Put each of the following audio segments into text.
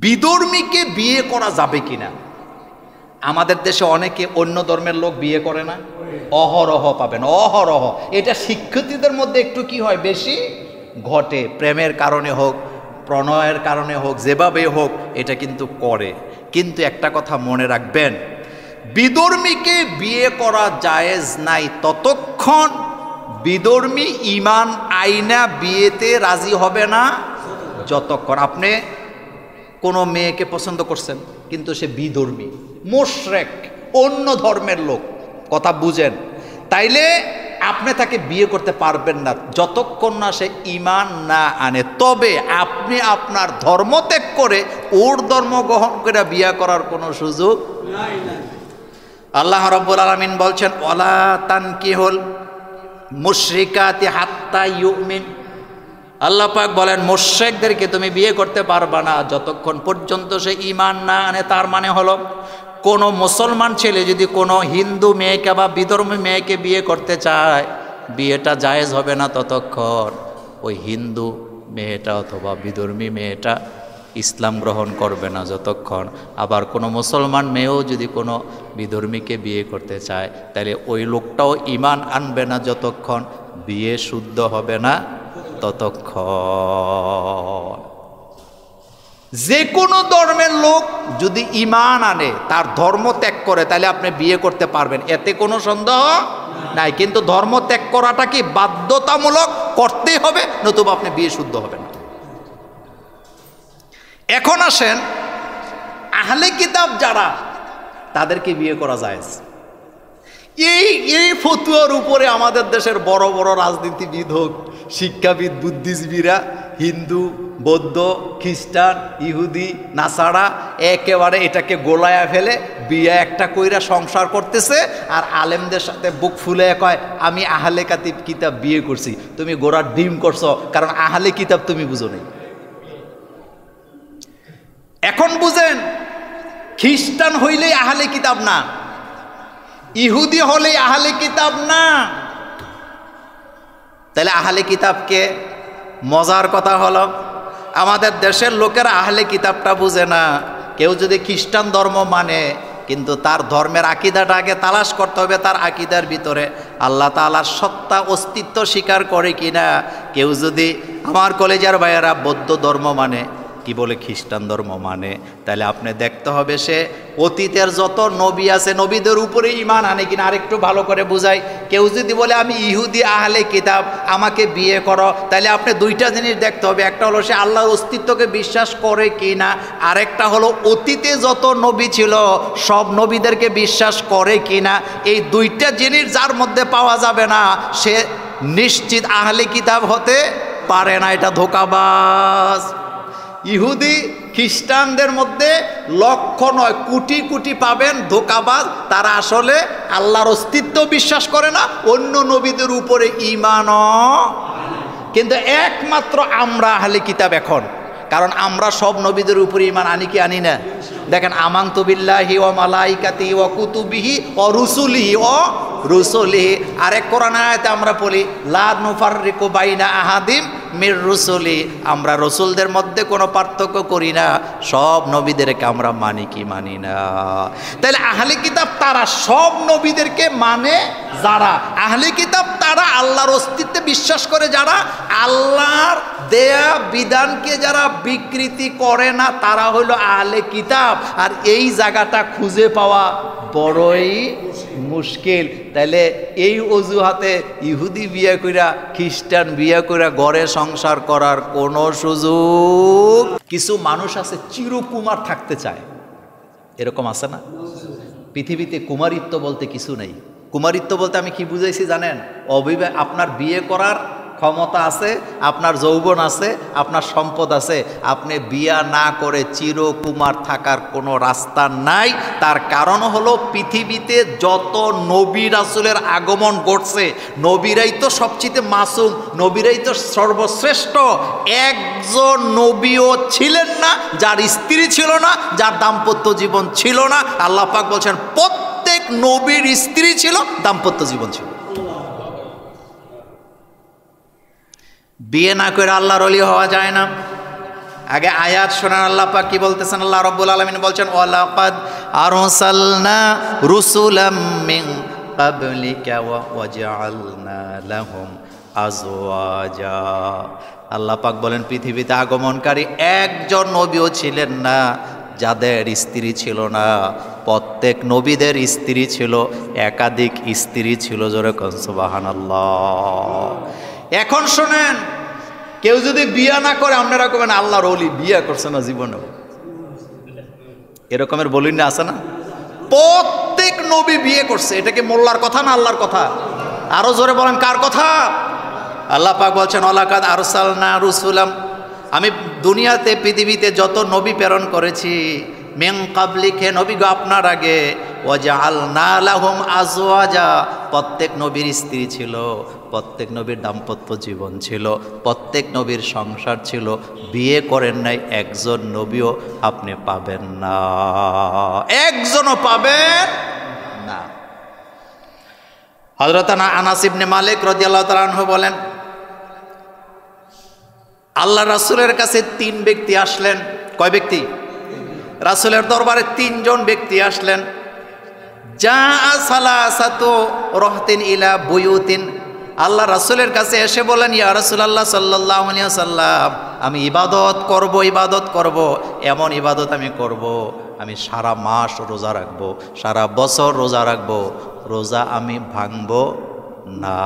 বিধর্মীকে বিয়ে করা যাবে কিনা? আমাদের দেশে অনেকে অন্য ধর্মের লোক বিয়ে করে না, অহরহ পাবেন, অহরহ। এটা শিক্ষিতদের মধ্যে একটু কি হয়, বেশি ঘটে। প্রেমের কারণে হোক, প্রণয়ের কারণে হোক, যেভাবে হোক এটা কিন্তু করে। কিন্তু একটা কথা মনে রাখবেন, বিধর্মীকে বিয়ে করা জায়েজ নাই ততক্ষণ বিধর্মী ঈমান আইনা বিয়েতে রাজি হবে না। যতক্ষণ আপনি কোনো মেয়েকে পছন্দ করছেন কিন্তু সে বিধর্মী, মুশরিক, অন্য ধর্মের লোক, কথা বুঝেন, তাইলে আপনি তাকে বিয়ে করতে পারবেন না যতক্ষণ না সে ঈমান না আনে। তবে আপনি আপনার ধর্ম ত্যাগ করে ওর ধর্ম গ্রহণ করে বিয়ে করার কোনো সুযোগ নাই। আল্লাহ রাব্বুল আলামিন বলছেন, ওয়ালা তানকিহুল মুশরিকাতি হাত্তা ইউমিন। আল্লাহ পাক বলেন, মুশরিকদেরকে তুমি বিয়ে করতে পারবা না যতক্ষণ পর্যন্ত সে ঈমান না আনে। তার মানে হলো, কোনো মুসলমান ছেলে যদি কোনো হিন্দু মেয়েকে বা বিধর্মী মেয়েকে বিয়ে করতে চায়, বিয়েটা জায়েজ হবে না ততক্ষণ ওই হিন্দু মেয়েটা অথবা বিধর্মী মেয়েটা ইসলাম গ্রহণ করবে না যতক্ষণ। আবার কোনো মুসলমান মেয়েও যদি কোনো বিধর্মীকে বিয়ে করতে চায়, তাহলে ওই লোকটাও ঈমান আনবে না যতক্ষণ, বিয়ে শুদ্ধ হবে না ততক্ষণ। যে কোনো ধর্মের লোক যদি ঈমান আনে, তার ধর্ম ত্যাগ করে, তাহলে আপনি বিয়ে করতে পারবেন, এতে কোনো সন্দেহ নাই। কিন্তু ধর্ম ত্যাগ করাটা কি বাধ্যতামূলক? করতেই হবে, নতুবা আপনি বিয়ে শুদ্ধ হবে না। এখন আসেন, আহলে কিতাব যারা, তাদেরকে বিয়ে করা জায়েজ। এই ফতুয়ার উপরে আমাদের দেশের বড় বড় রাজনীতিবিদ হোক, শিক্ষাবিদ, বুদ্ধিজীবীরা, হিন্দু, বৌদ্ধ, খ্রিস্টান, ইহুদি, নাসারা একেবারে এটাকে গোলায়া ফেলে বিয়ে একটা কইরা সংসার করতেছে। আর আলেমদের সাথে বুক ফুলে কয়, আমি আহলে কিতাব বিয়ে করছি। তুমি গোড়ার ডিম করছো, কারণ আহলে কিতাব তুমি বুঝো নাই। এখন বুঝেন, খ্রিস্টান হইলেই আহলে কিতাব না, ইহুদি হলেই আহলে কিতাব না। তাহলে আহলে কিতাবকে, মজার কথা হলো আমাদের দেশের লোকেরা আহলে কিতাবটা বুঝে না। কেউ যদি খ্রিস্টান ধর্ম মানে, কিন্তু তার ধর্মের আকীদাটা আগে তালাশ করতে হবে, তার আকীদার ভিতরে আল্লাহ তাআলার সত্তা অস্তিত্ব স্বীকার করে কিনা। কেউ যদি, আমার কলেজের ভাইয়েরা, বৌদ্ধ ধর্ম মানে, কি বলে খ্রিস্টান ধর্ম মানে, তাহলে আপনি দেখতে হবে সে অতীতের যত নবী আছে নবীদের উপরে ঈমান আনে কিনা। আরেকটু ভালো করে বুঝাই, কেউ যদি বলে আমি ইহুদি আহলে কিতাব, আমাকে বিয়ে করো, তাহলে আপনি দুইটা জিনিস দেখতে হবে। একটা হলো সে আল্লাহর অস্তিত্বকে বিশ্বাস করে কিনা, আরেকটা হলো অতীতে যত নবী ছিল সব নবীদেরকে বিশ্বাস করে কিনা। এই দুইটা জিনিস যার মধ্যে পাওয়া যাবে না, সে নিশ্চিত আহলে কিতাব হতে পারে না। এটা ধোঁকাবাজ। ইহুদি খ্রিস্টানদের মধ্যে লক্ষ নয় কোটি কোটি পাবেন ধোঁকাবাজ, তারা আসলে আল্লাহর অস্তিত্ব বিশ্বাস করে না, অন্য নবীদের উপরে ঈমানও। কিন্তু একমাত্র আমরা আহলে কিতাব এখন, কারণ আমরা সব নবীদের উপরে ঈমান আনি কি আনি না? দেখেন, আমানতু বিল্লাহি ওয়া মালাইকাতিহি ওয়া কুতুবিহি ওয়া রুসুলিহি ওয়া রুসুলিহি। আরেক কোরআন আয়াতে আমরা পড়ি, লা নুফাররিকু বাইনা আহাদিম মির রুসুলি। আমরা রসুলদের মধ্যে কোনো পার্থক্য করি না, সব নবীদেরকে আমরা মানি কি মানি না। তাহলে আহলে কিতাব তারা সব নবীদেরকে মানে যারা, আহলে কিতাব তারা আল্লাহর অস্তিত্বে বিশ্বাস করে যারা, আল্লাহর দেয়া বিধানকে যারা বিকৃতি করে না, তারা হইল আহলে কিতাব। আর এই জায়গাটা খুঁজে পাওয়া বড়ই মুশকিল। তাইলে এই অজুহাতে ইহুদি বিয়ে কইরা, খ্রিস্টান বিয়ে কইরা ঘরে সংসার করার কোনো সুযোগ। কিছু মানুষ আছে চিরকুমার থাকতে চায়, এরকম আছে না? পৃথিবীতে কুমারিত্ব বলতে কিছু নেই। কুমারিত্ব বলতে আমি কি বুঝাইছি জানেন? আপনার বিয়ে করার ক্ষমতা আছে, আপনার যৌবন আছে, আপনার সম্পদ আছে, আপনি বিয়া না করে চিরকুমার থাকার কোনো রাস্তা নাই। তার কারণ হলো, পৃথিবীতে যত নবী রাসূলের আগমন ঘটছে, নবীরাই তো সবচেয়ে মাসুম, নবীরাই তো সর্বশ্রেষ্ঠ। একজন নবীও ছিলেন না যার স্ত্রী ছিল না, যার দাম্পত্য জীবন ছিল না। আল্লাহ পাক বলছেন, প্রত্যেক নবীর স্ত্রী ছিল, দাম্পত্য জীবন ছিল। বিয়ে না করে আল্লাহর ওলি হওয়া যায় না। আগে আয়াত শোনান, আল্লাহ পাক কি বলতেছেন? আল্লাহ রাব্বুল আলামিন বলছেন, ওয়ালাকাদ আরসালনা রুসুলাম মিন ক্বাবলিকা ওয়া জাআলনা লাহুম আজওয়াজা। আল্লাহ পাক বলেন, পৃথিবীতে আগমনকারী একজন নবীও ছিলেন না যাদের স্ত্রী ছিল না। প্রত্যেক নবীদের স্ত্রী ছিল, একাধিক স্ত্রী ছিল। জোরে কোন সুবহানাল্লাহ। এখন শোনেন, কেউ যদি বিয়ে না করে আপনারা কবেন আল্লাহর ওলি বিয়ে করছে না জীবনে, এরকমের বলিন না, আছে না? প্রত্যেক নবী বিয়ে করছে। এটা কি মোল্লার কথা না আল্লাহর কথা? আরো জোরে বলেন, কার কথা? আল্লাহ পাক বলছেন, ওয়ালাকাদ আরসালনা রুসুলাম, আমি দুনিয়াতে পৃথিবীতে যত নবী প্রেরণ করেছি, মিন ক্বাবলিকা, নবী গো আপনার আগে, ওয়া জাআলনা লাহুম আজওয়াজা, প্রত্যেক নবীর স্ত্রী ছিল, প্রত্যেক নবীর দাম্পত্য জীবন ছিল, প্রত্যেক নবীর সংসার ছিল। বিয়ে করেন নাই একজন নবীও আপনি পাবেন না, একজনও পাবেন না। হযরত আনাস ইবনে মালিক রাদিয়াল্লাহু তাআলা আনহু বলেন, আল্লাহ রাসূলের কাছে 3 ব্যক্তি আসলেন। কয় ব্যক্তি? রাসূলের দরবারে 3 জন ব্যক্তি আসলেন। যা সালাসাতু রাহতিন ইলা বুয়ুতিন, আল্লাহ রাসূলের কাছে এসে বলেন, ইয়া রাসূলুল্লাহ সাল্লাল্লাহু আলাইহি ওয়াসাল্লাম, আমি ইবাদত করব, এমন ইবাদত আমি করব, আমি সারা মাস রোজা রাখবো, সারা বছর রোজা রাখবো, রোজা আমি ভাঙবো না।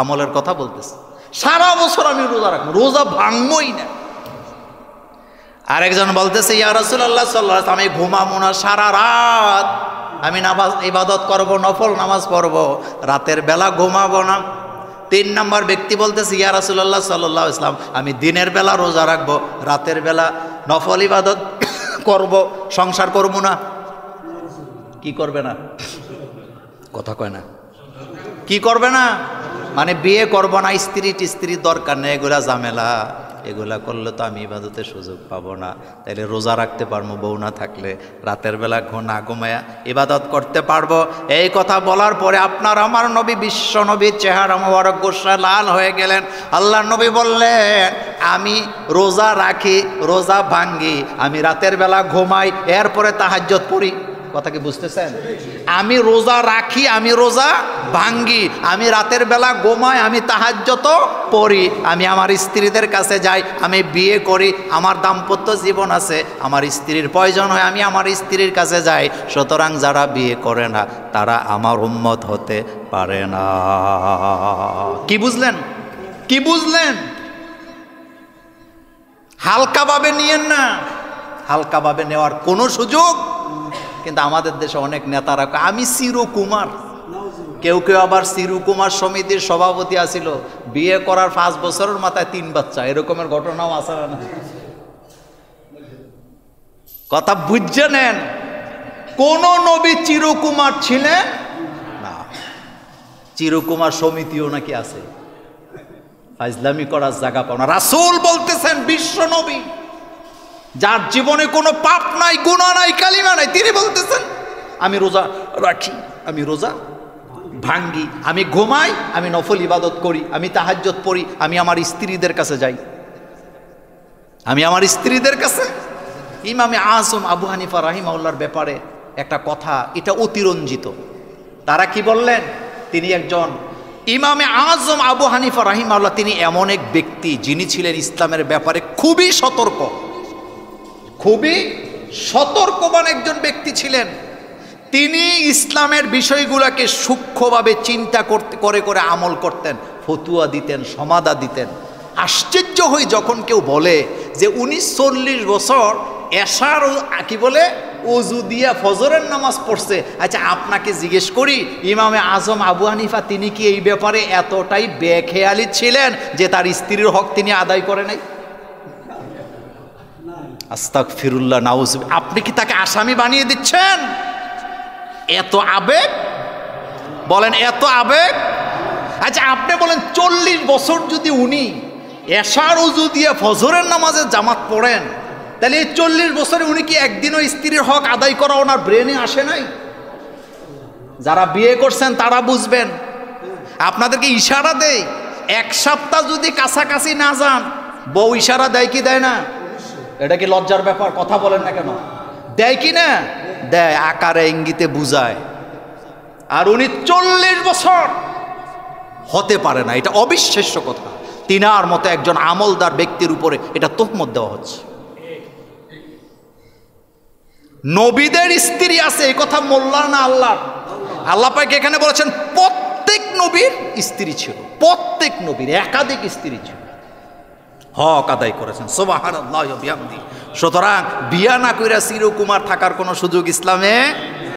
আমলের কথা বলতেছে, সারা বছর আমি রোজা রাখবো, রোজা ভাঙবই না। আরেকজন বলতেছে, ইয়া রাসূলুল্লাহ সাল্লাল্লাহু আলাইহি ওয়াসাল্লাম, আমি ঘুমাবো না, সারা রাত আমি নামাজ ইবাদত করব, নফল নামাজ পড়ব, রাতের বেলা ঘুমাবো না। 3 নম্বর ব্যক্তি বলতেছে, ইয়া রাসূলুল্লাহ সাল্লাল্লাহু আলাইহি ওয়াসাল্লাম, আমি দিনের বেলা রোজা রাখবো, রাতের বেলা নফল ইবাদত করব, সংসার করব না। কি করবে না? কথা কয় না, কি করবে না? মানে বিয়ে করব না, স্ত্রীর দরকার নেই, এগুলা ঝামেলা, এগুলা করলে তো আমি ইবাদতের সুযোগ পাবো না। তাইলে রোজা রাখতে পারবো বউ না থাকলে, রাতের বেলা না ঘুমায়া ইবাদত করতে পারবো। এই কথা বলার পরে আপনার আমার নবী, বিশ্ব নবীর চেহারা মোবারক গোসা লাল হয়ে গেলেন। আল্লাহর নবী বললেন, আমি রোজা রাখি, রোজা ভাঙ্গি, আমি রাতের বেলা ঘুমাই, এরপরে তাহাজ্জুদ পড়ি। কথা কি বুঝতেছেন? আমি রোজা রাখি, আমি রোজা ভাঙ্গি, আমি রাতের বেলা ঘুমাই, আমি তাহাজ্জুদ পড়ি, আমি আমার স্ত্রীদের কাছে যাই, আমি বিয়ে করি, আমার দাম্পত্য জীবন আছে, আমার স্ত্রীর প্রয়োজন হয়, আমি আমার স্ত্রীর কাছে যাই। সুতরাং যারা বিয়ে করে না তারা আমার উম্মত হতে পারে না। কি বুঝলেন? কি বুঝলেন? হালকাভাবে নিয়েন না, হালকাভাবে নেওয়ার কোনো সুযোগ। কিন্তু আমাদের দেশে অনেক নেতারা, আমি চিরকুমার, কেউ আবার চিরকুমার সমিতির সভাপতি আছিল, বিয়ে করার 5 বছরের মাথায় 3 বাচ্চা, এরকমের ঘটনাও আছে না? কথা বুঝে নেন, কোন নবী চিরকুমার ছিলেন না। চিরকুমার সমিতিও নাকি আছে, ফাজলামি করার জায়গা পাও না। রাসূল বলতেছেন, বিশ্ব নবী যার জীবনে কোনো পাপ নাই, গুনাহ নাই, কালিমা নাই, তিনি বলতেছেন, আমি রোজা রাখি, আমি রোজা ভাঙ্গি, আমি ঘুমাই, আমি নফল ইবাদত করি, আমি তাহাজ্জুদ পড়ি, আমি আমার স্ত্রীদের কাছে যাই, আমি আমার স্ত্রীদের কাছে। ইমামে আযম আবু হানিফা রাহিমাহুল্লাহর ব্যাপারে একটা কথা, এটা অতিরঞ্জিত। তারা কি বললেন? তিনি একজন ইমামে আযম আবু হানিফা রাহিমাহুল্লাহ, তিনি এমন এক ব্যক্তি যিনি ছিলেন ইসলামের ব্যাপারে খুবই সতর্ক, খুবই সতর্কবান একজন ব্যক্তি ছিলেন। তিনি ইসলামের বিষয়গুলোকে সূক্ষ্মভাবে চিন্তা করে আমল করতেন, ফতুয়া দিতেন, সমাধা দিতেন। আশ্চর্য হই যখন কেউ বলে যে উনি 40 বছর এশার কি বলে ওযু দিয়া ফজরের নামাজ পড়ছে। আচ্ছা, আপনাকে জিজ্ঞেস করি, ইমামে আযম আবু হানিফা তিনি কি এই ব্যাপারে এতটাই বেখেয়ালি ছিলেন যে তার স্ত্রীর হক তিনি আদায় করে নাই? আস্তাগফিরুল্লাহ, নাউজ। আপনি কি তাকে আসামি বানিয়ে দিচ্ছেন? এত আবেগ, বলেন এত আবেগ। আচ্ছা, আপনি বলেন 40 বছর যদি উনি এশার ওযু দিয়ে ফজরের নামাজে জামাত পড়েন, তাহলে এই 40 বছরে উনি কি একদিনও স্ত্রীর হক আদায় করা ওনার ব্রেনে আসে নাই? যারা বিয়ে করছেন তারা বুঝবেন। আপনাদেরকে ইশারা দেই, 1 সপ্তাহ যদি কাছাকাছি না যান, বউ ইশারা দেয় কি দেয় না? এটা কি লজ্জার ব্যাপার? কথা বলেন না কেন? দেয় কি না? দেয়, আকারে ইঙ্গিতে বুঝায়। আর উনি 40 বছর হতে পারে না, এটা অবিশ্বাস্য কথা। তিনার মতো একজন আমলদার ব্যক্তির উপরে এটা তোহমত দেওয়া হচ্ছে। নবীদের স্ত্রী আছে, এই কথা মোল্লার না আল্লাহর? আল্লাহ পাক এখানে বলেছেন প্রত্যেক নবীর স্ত্রী ছিল, প্রত্যেক নবীর একাধিক স্ত্রী ছিল, হক আদায় করেছেন। সুবহানাল্লাহি ওয়া বিহামদিহি। সুতরাং বিয়া না কইরা চিরকুমার থাকার কোনো সুযোগ ইসলামে